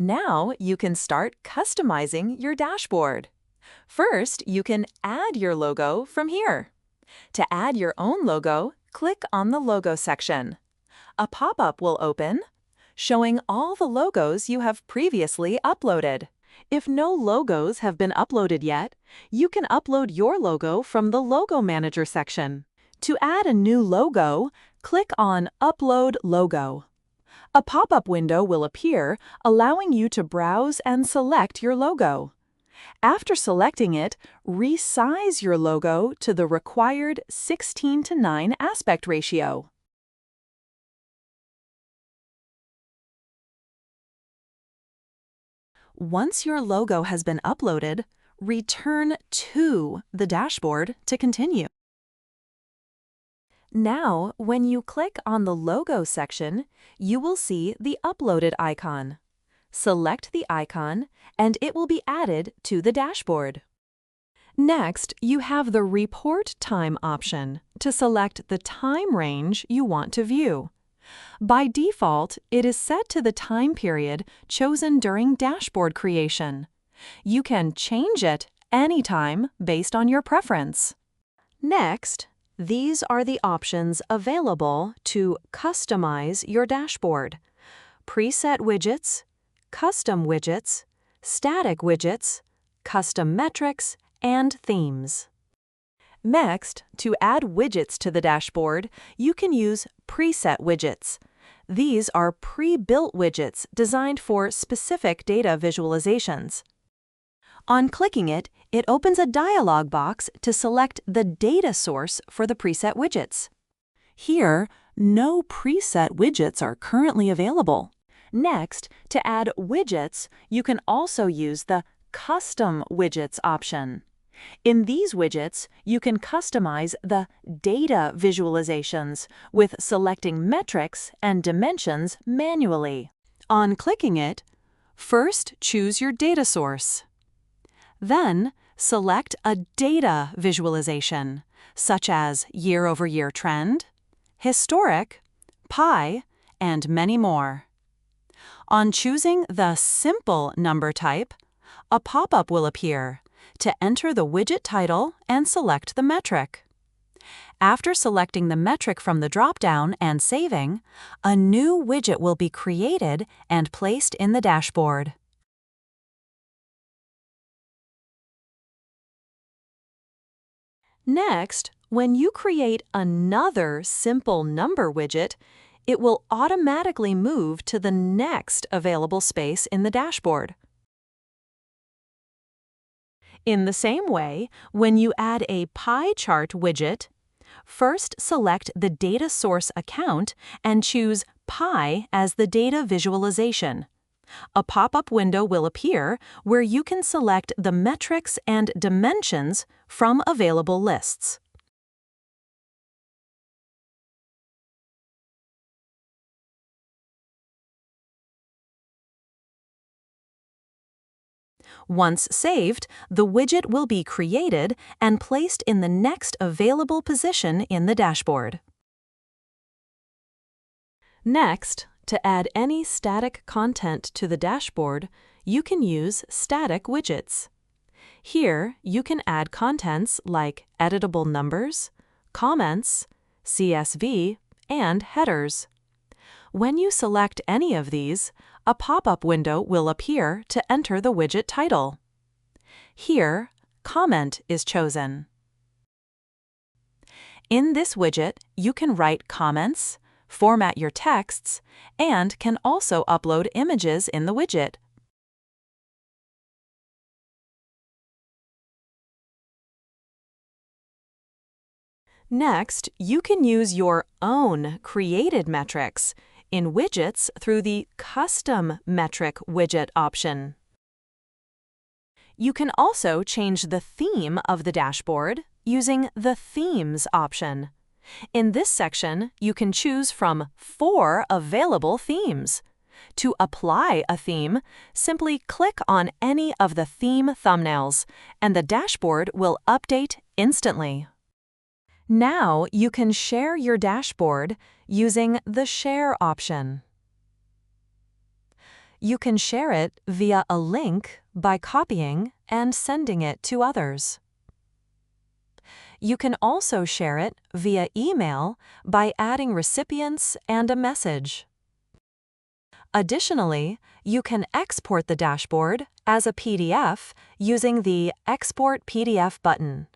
Now you can start customizing your dashboard. First, you can add your logo from here. To add your own logo, click on the Logo section. A pop-up will open, showing all the logos you have previously uploaded. If no logos have been uploaded yet, you can upload your logo from the Logo Manager section. To add a new logo, click on Upload Logo. A pop-up window will appear, allowing you to browse and select your logo. After selecting it, resize your logo to the required 16:9 aspect ratio. Once your logo has been uploaded, return to the dashboard to continue. Now, when you click on the Logo section, you will see the Uploaded icon. Select the icon, and it will be added to the dashboard. Next, you have the Report Time option to select the time range you want to view. By default, it is set to the time period chosen during dashboard creation. You can change it anytime based on your preference. Next, these are the options available to customize your dashboard: preset widgets, custom widgets, static widgets, custom metrics, and themes. Next, to add widgets to the dashboard, you can use preset widgets. These are pre-built widgets designed for specific data visualizations. On clicking it, it opens a dialog box to select the data source for the preset widgets. Here, no preset widgets are currently available. Next, to add widgets, you can also use the Custom Widgets option. In these widgets, you can customize the data visualizations with selecting metrics and dimensions manually. On clicking it, first choose your data source. Then, select a data visualization, such as year-over-year trend, historic, pie, and many more. On choosing the Simple Number type, a pop-up will appear to enter the widget title and select the metric. After selecting the metric from the drop-down and saving, a new widget will be created and placed in the dashboard. Next, when you create another Simple Number widget, it will automatically move to the next available space in the dashboard. In the same way, when you add a pie chart widget, first select the data source account and choose Pie as the data visualization. A pop-up window will appear where you can select the metrics and dimensions from available lists. Once saved, the widget will be created and placed in the next available position in the dashboard. Next, to add any static content to the dashboard, you can use static widgets. Here, you can add contents like editable numbers, comments, CSV, and headers. When you select any of these, a pop-up window will appear to enter the widget title. Here, Comment is chosen. In this widget, you can write comments, format your texts, and can also upload images in the widget. Next, you can use your own created metrics in widgets through the Custom Metric widget option. You can also change the theme of the dashboard using the Themes option. In this section, you can choose from 4 available themes. To apply a theme, simply click on any of the theme thumbnails, and the dashboard will update instantly. Now you can share your dashboard using the Share option. You can share it via a link by copying and sending it to others. You can also share it via email by adding recipients and a message. Additionally, you can export the dashboard as a PDF using the Export PDF button.